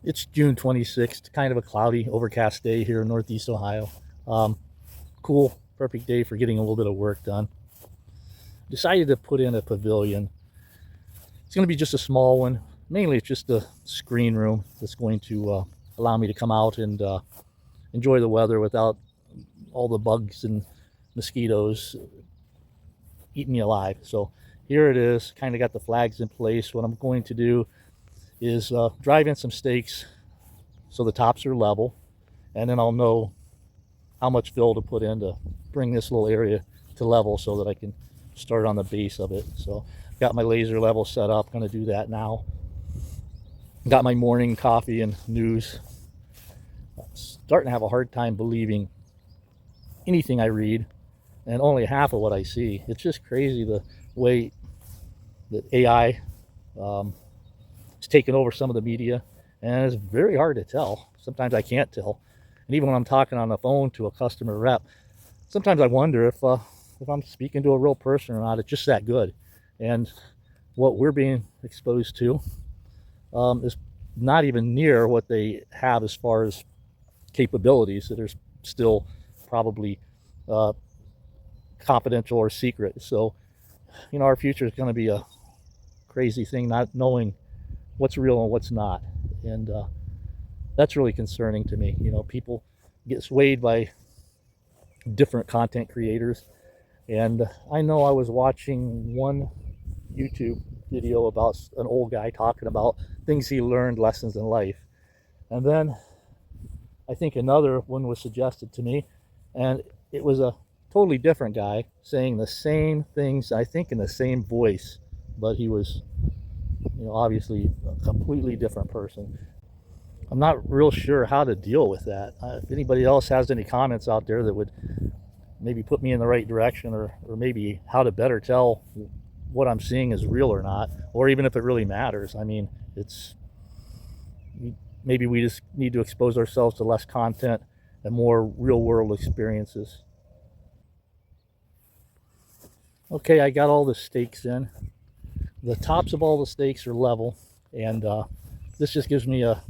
It's June 26th, kind of a cloudy, overcast day here in Northeast Ohio. Cool, perfect day for getting a little bit of work done. Decided to put in a pavilion. It's going to be just a small one. Mainly it's just a screen room that's going to allow me to come out and enjoy the weather without all the bugs and mosquitoes eating me alive. So here it is, kind of got the flags in place. What I'm going to do is drive in some stakes so the tops are level, and then I'll know how much fill to put in to bring this little area to level so that I can start on the base of it. So got my laser level set up, going to do that now. Got my morning coffee and news. Starting to have a hard time believing anything I read and only half of what I see. It's just crazy the way that AI has taken over some of the media, and it's very hard to tell. Sometimes I can't tell. And even when I'm talking on the phone to a customer rep, sometimes I wonder if I'm speaking to a real person or not. It's just that good. And what we're being exposed to is not even near what they have as far as capabilities that are still probably confidential or secret. So, our future is going to be a crazy thing, not knowing what's real and what's not. And that's really concerning to me. People get swayed by different content creators. And I know I was watching one YouTube video about an old guy talking about things he learned, lessons in life. And then I think another one was suggested to me, and it was a totally different guy saying the same things, I think in the same voice, but he was, obviously a completely different person. I'm not real sure how to deal with that. If anybody else has any comments out there that would maybe put me in the right direction, or maybe how to better tell what I'm seeing is real or not, or even if it really matters. I mean, maybe we just need to expose ourselves to less content and more real world experiences. Okay, I got all the stakes in. The tops of all the stakes are level, and this just gives me a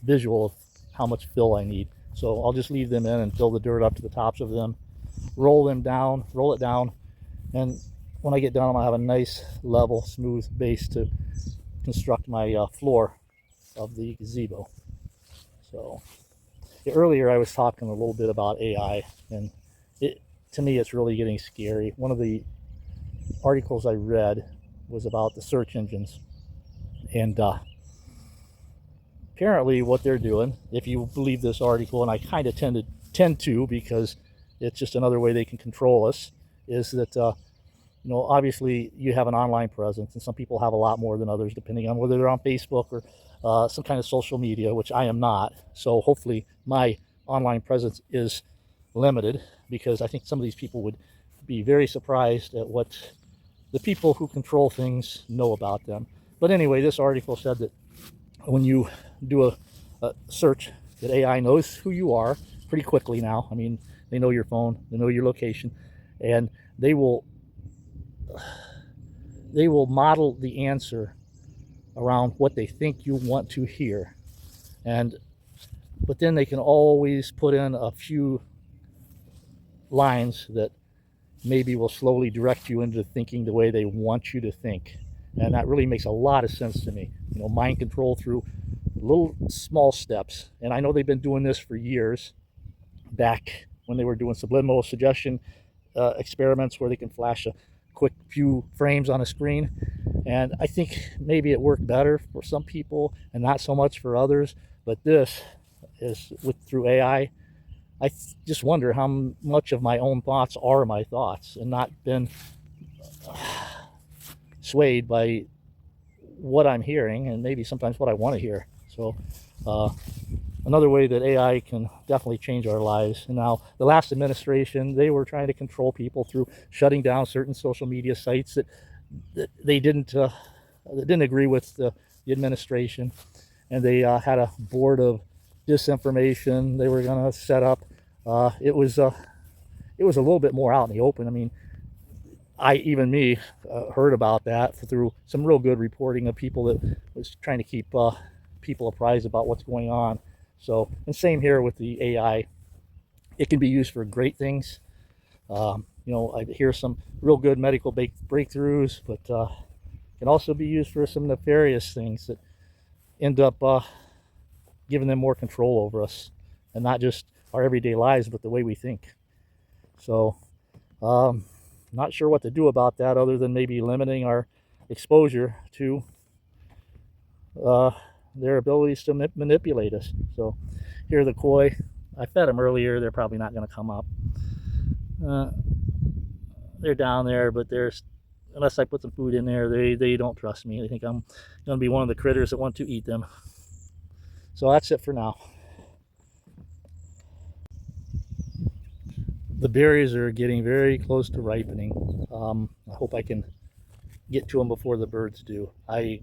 visual of how much fill I need. So I'll just leave them in and fill the dirt up to the tops of them, roll it down, and when I get done, I'm gonna have a nice level smooth base to construct my floor of the gazebo. So earlier I was talking a little bit about AI, and to me it's really getting scary. One of the articles I read was about the search engines, and apparently what they're doing, if you believe this article, and I kind of tend to, because it's just another way they can control us, is that obviously you have an online presence, and some people have a lot more than others depending on whether they're on Facebook or some kind of social media, which I am not. So hopefully my online presence is limited, because I think some of these people would be very surprised at what the people who control things know about them. But anyway, this article said that when you do a search, that AI knows who you are pretty quickly now. I mean, they know your phone, they know your location, and they will model the answer around what they think you want to hear. But then they can always put in a few lines that maybe will slowly direct you into thinking the way they want you to think. And that really makes a lot of sense to me. Mind control through little small steps. And I know they've been doing this for years, back when they were doing subliminal suggestion experiments where they can flash a quick few frames on a screen. And I think maybe it worked better for some people and not so much for others. But this is through AI. I just wonder how much of my own thoughts are my thoughts and not been swayed by what I'm hearing, and maybe sometimes what I want to hear. So another way that AI can definitely change our lives. And now the last administration, they were trying to control people through shutting down certain social media sites that they didn't agree with the administration, and they had a board of disinformation they were going to set up. It was a little bit more out in the open. I mean, even me heard about that through some real good reporting of people that was trying to keep people apprised about what's going on. So, and same here with the AI. It can be used for great things. You know, I hear some real good medical breakthroughs, but can also be used for some nefarious things that end up giving them more control over us, and not just our everyday lives, but the way we think. So, not sure what to do about that other than maybe limiting our exposure to their abilities to manipulate us. So, here are the koi. I fed them earlier. They're probably not going to come up. They're down there, but there's, unless I put some food in there, they don't trust me. They think I'm going to be one of the critters that want to eat them. So that's it for now. The berries are getting very close to ripening. I hope I can get to them before the birds do. I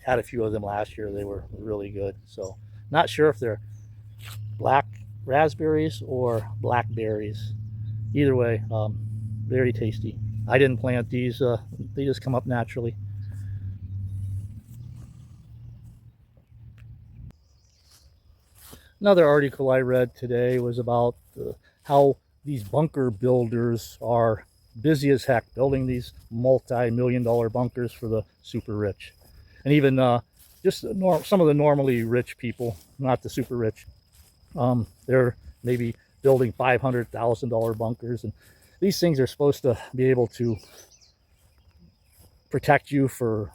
had a few of them last year. They were really good. So not sure if they're black raspberries or blackberries. Either way, very tasty. I didn't plant these. They just come up naturally. Another article I read today was about how these bunker builders are busy as heck building these multi-million-dollar bunkers for the super rich, and even just some of the normally rich people, not the super rich. They're maybe building $500,000 bunkers, and these things are supposed to be able to protect you for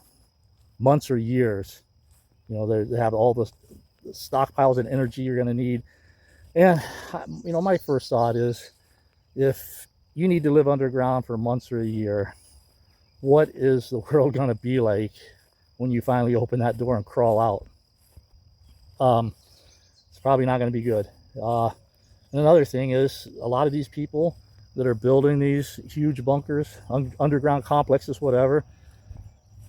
months or years. You know, they have all the stockpiles and energy you're going to need. And you know, my first thought is, if you need to live underground for months or a year, what is the world going to be like when you finally open that door and crawl out? It's probably not going to be good. And another thing is, a lot of these people that are building these huge bunkers, underground complexes, whatever,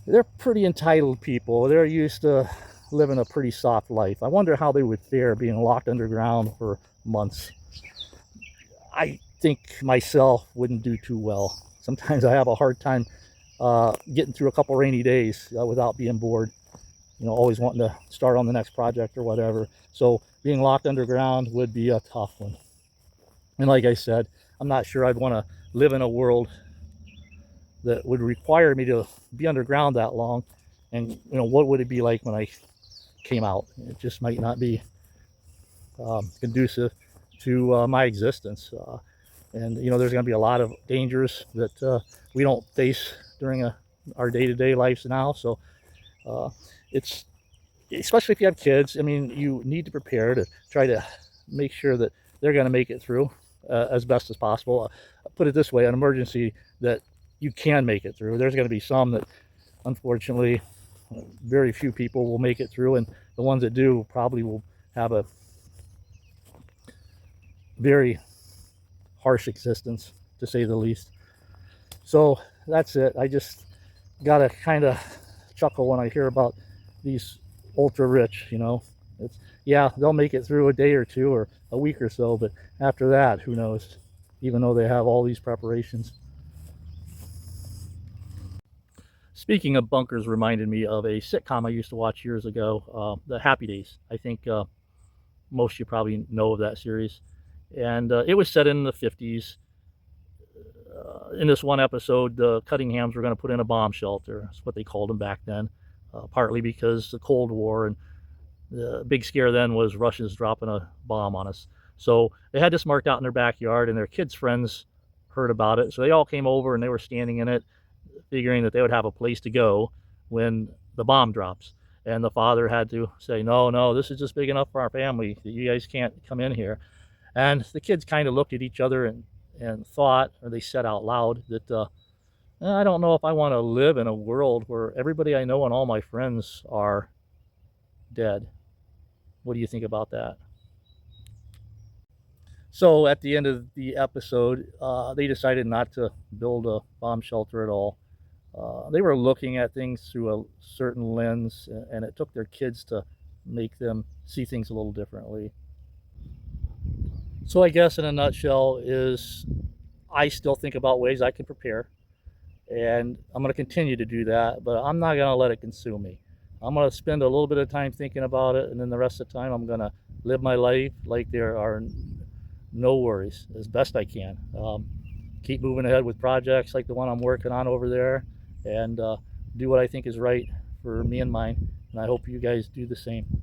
they're pretty entitled people. They're used to living a pretty soft life. I wonder how they would fare being locked underground for months. I think myself wouldn't do too well. Sometimes I have a hard time getting through a couple rainy days without being bored. You know, always wanting to start on the next project or whatever. So being locked underground would be a tough one. And like I said, I'm not sure I'd want to live in a world that would require me to be underground that long. And, you know, what would it be like when I came out? It just might not be conducive to my existence. And, you know, there's going to be a lot of dangers that we don't face during our day-to-day lives now. So it's, especially if you have kids, I mean, you need to prepare to try to make sure that they're going to make it through as best as possible. Put it this way, an emergency that you can make it through. There's going to be some that, unfortunately, very few people will make it through, and the ones that do probably will have a very harsh existence, to say the least. So that's it. I just gotta kind of chuckle when I hear about these ultra rich. You know, it's, yeah, they'll make it through a day or two or a week or so, but after that, who knows? Even though they have all these preparations. Speaking of bunkers, reminded me of a sitcom I used to watch years ago, The Happy Days. I think most of you probably know of that series. And it was set in the 50s. In this one episode, the Cunninghams were going to put in a bomb shelter. That's what they called them back then, partly because the Cold War, and the big scare then was Russians dropping a bomb on us. So they had this marked out in their backyard, and their kids' friends heard about it. So they all came over, and they were standing in it, figuring that they would have a place to go when the bomb drops. And the father had to say, no, this is just big enough for our family. You guys can't come in here. And the kids kind of looked at each other and thought, or they said out loud, that I don't know if I want to live in a world where everybody I know and all my friends are dead. What do you think about that? So at the end of the episode, they decided not to build a bomb shelter at all. They were looking at things through a certain lens, and it took their kids to make them see things a little differently. So I guess in a nutshell is, I still think about ways I can prepare, and I'm going to continue to do that, but I'm not going to let it consume me. I'm going to spend a little bit of time thinking about it, and then the rest of the time I'm going to live my life like there are no worries as best I can. Keep moving ahead with projects like the one I'm working on over there, and do what I think is right for me and mine. And I hope you guys do the same.